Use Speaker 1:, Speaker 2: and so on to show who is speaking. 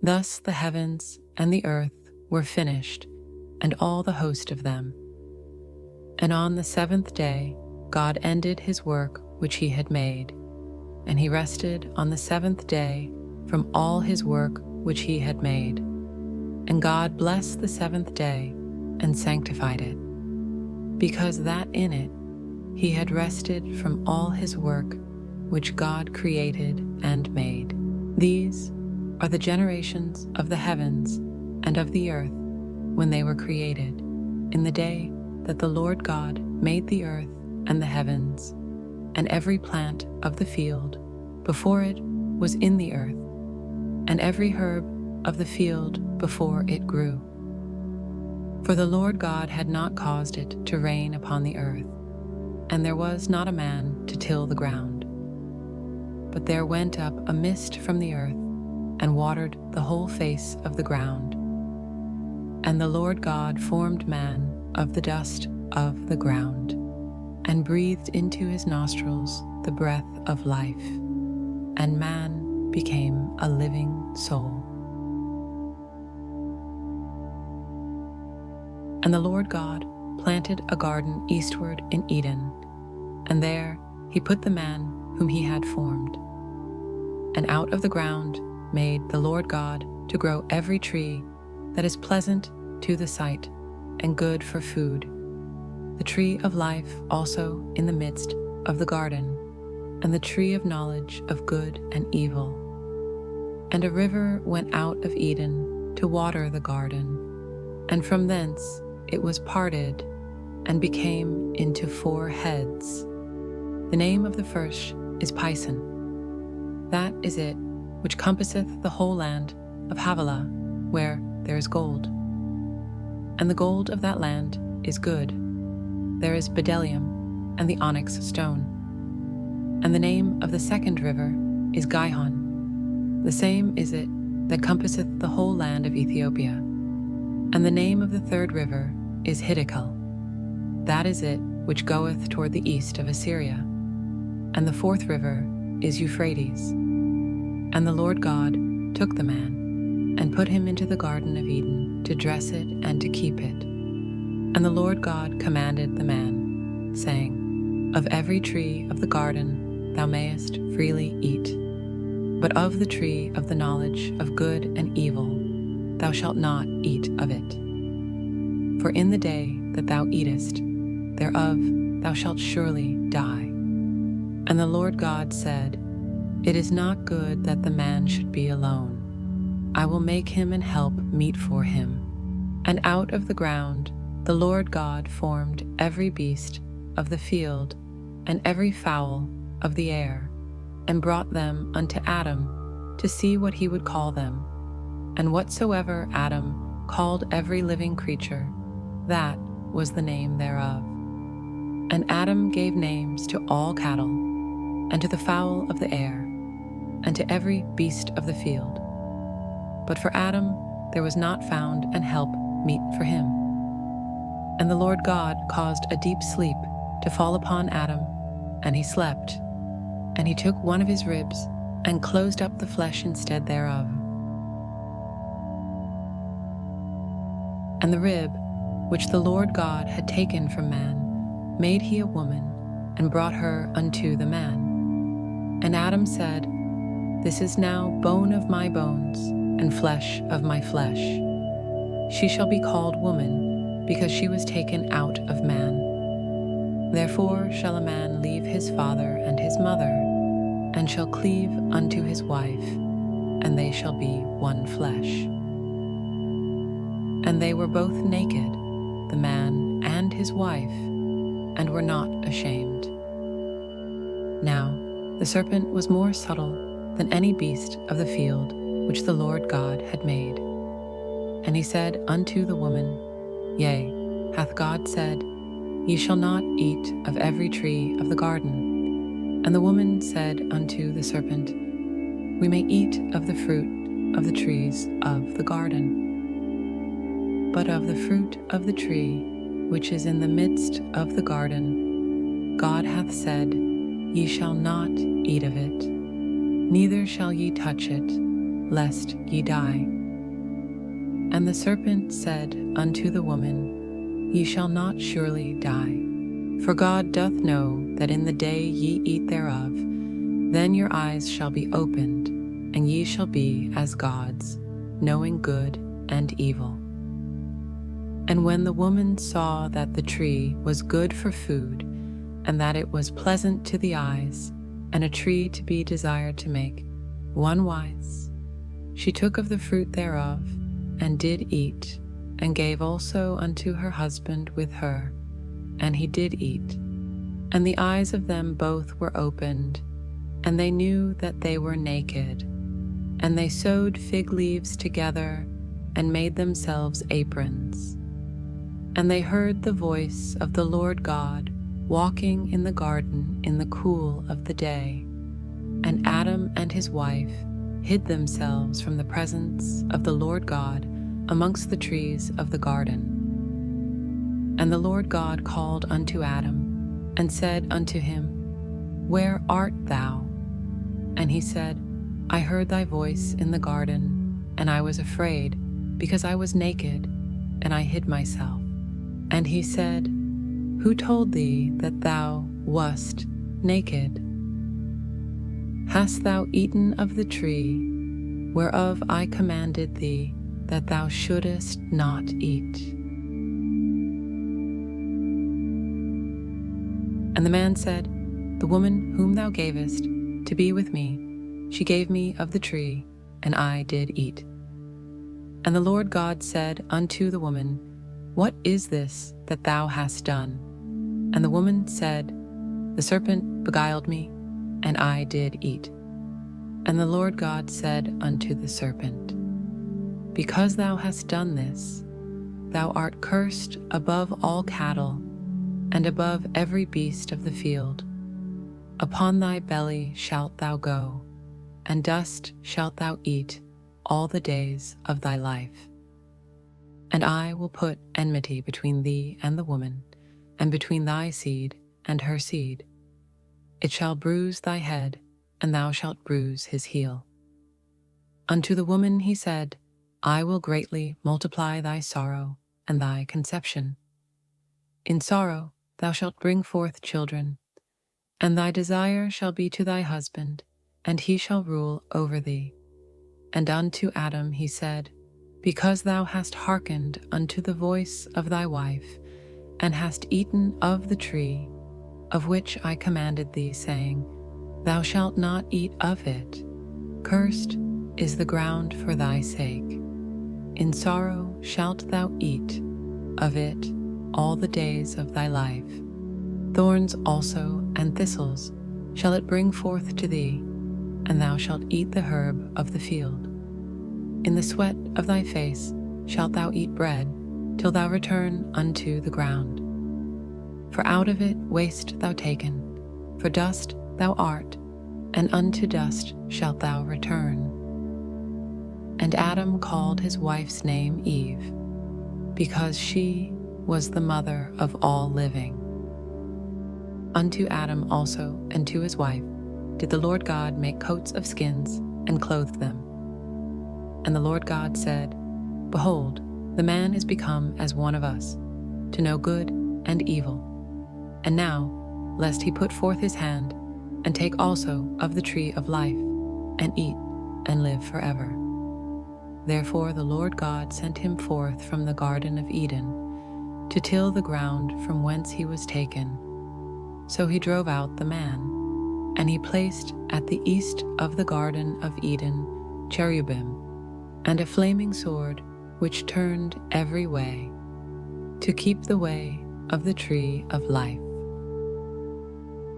Speaker 1: Thus the heavens and the earth were finished, and all the host of them. And on the seventh day God ended his work which he had made, and he rested on the seventh day from all his work which he had made. And God blessed the seventh day and sanctified it, because that in it he had rested from all his work which God created and made. These are the generations of the heavens and of the earth when they were created, in the day that the Lord God made the earth and the heavens, and every plant of the field before it was in the earth, and every herb of the field before it grew. For the Lord God had not caused it to rain upon the earth, and there was not a man to till the ground. But there went up a mist from the earth, and watered the whole face of the ground. And the Lord God formed man of the dust of the ground, and breathed into his nostrils the breath of life, and man became a living soul. And the Lord God planted a garden eastward in Eden, and there he put the man whom he had formed. And out of the ground made the Lord God to grow every tree that is pleasant to the sight and good for food, the tree of life also in the midst of the garden, and the tree of knowledge of good and evil. And a river went out of Eden to water the garden, and from thence it was parted and became into 4 heads. The name of the first is Pison. That is it which compasseth the whole land of Havilah, where there is gold. And the gold of that land is good. There is bdellium and the onyx stone. And the name of the second river is Gihon. The same is it that compasseth the whole land of Ethiopia. And the name of the third river is Hiddekel. That is it which goeth toward the east of Assyria. And the fourth river is Euphrates. And the Lord God took the man, and put him into the Garden of Eden to dress it and to keep it. And the Lord God commanded the man, saying, Of every tree of the garden thou mayest freely eat, but of the tree of the knowledge of good and evil thou shalt not eat of it. For in the day that thou eatest thereof thou shalt surely die. And the Lord God said, It is not good that the man should be alone. I will make him an help meet for him. And out of the ground the Lord God formed every beast of the field and every fowl of the air, and brought them unto Adam to see what he would call them. And whatsoever Adam called every living creature, that was the name thereof. And Adam gave names to all cattle, and to the fowl of the air, and to every beast of the field. But for Adam there was not found an help meet for him. And the Lord God caused a deep sleep to fall upon Adam, and he slept. And he took one of his ribs, and closed up the flesh instead thereof. And the rib, which the Lord God had taken from man, made he a woman, and brought her unto the man. And Adam said, This is now bone of my bones, and flesh of my flesh. She shall be called woman, because she was taken out of man. Therefore shall a man leave his father and his mother, and shall cleave unto his wife, and they shall be one flesh. And they were both naked, the man and his wife, and were not ashamed. Now the serpent was more subtle than any beast of the field which the Lord God had made. And he said unto the woman, Yea, hath God said, Ye shall not eat of every tree of the garden? And the woman said unto the serpent, We may eat of the fruit of the trees of the garden. But of the fruit of the tree which is in the midst of the garden, God hath said, Ye shall not eat of it, neither shall ye touch it, lest ye die. And the serpent said unto the woman, Ye shall not surely die. For God doth know that in the day ye eat thereof, then your eyes shall be opened, and ye shall be as gods, knowing good and evil. And when the woman saw that the tree was good for food, and that it was pleasant to the eyes, and a tree to be desired to make one wise, she took of the fruit thereof, and did eat, and gave also unto her husband with her, and he did eat. And the eyes of them both were opened, and they knew that they were naked. And they sewed fig leaves together, and made themselves aprons. And they heard the voice of the Lord God walking in the garden in the cool of the day. And Adam and his wife hid themselves from the presence of the Lord God amongst the trees of the garden. And the Lord God called unto Adam, and said unto him, Where art thou? And he said, I heard thy voice in the garden, and I was afraid, because I was naked, and I hid myself. And he said, Who told thee that thou wast naked? Hast thou eaten of the tree, whereof I commanded thee that thou shouldest not eat? And the man said, The woman whom thou gavest to be with me, she gave me of the tree, and I did eat. And the Lord God said unto the woman, What is this that thou hast done? And the woman said, The serpent beguiled me, and I did eat. And the Lord God said unto the serpent, Because thou hast done this, thou art cursed above all cattle, and above every beast of the field. Upon thy belly shalt thou go, and dust shalt thou eat all the days of thy life. And I will put enmity between thee and the woman, and between thy seed and her seed. It shall bruise thy head, and thou shalt bruise his heel. Unto the woman he said, I will greatly multiply thy sorrow and thy conception. In sorrow thou shalt bring forth children, and thy desire shall be to thy husband, and he shall rule over thee. And unto Adam he said, Because thou hast hearkened unto the voice of thy wife, and hast eaten of the tree, of which I commanded thee, saying, Thou shalt not eat of it. Cursed is the ground for thy sake. In sorrow shalt thou eat of it all the days of thy life. Thorns also and thistles shall it bring forth to thee, and thou shalt eat the herb of the field. In the sweat of thy face shalt thou eat bread, till thou return unto the ground. For out of it wast thou taken, for dust thou art, and unto dust shalt thou return. And Adam called his wife's name Eve, because she was the mother of all living. Unto Adam also and to his wife did the Lord God make coats of skins, and clothed them. And the Lord God said, Behold, the man is become as one of us, to know good and evil. And now, lest he put forth his hand, and take also of the tree of life, and eat, and live forever. Therefore the Lord God sent him forth from the Garden of Eden, to till the ground from whence he was taken. So he drove out the man, and he placed at the east of the Garden of Eden cherubim, and a flaming sword which turned every way, to keep the way of the tree of life.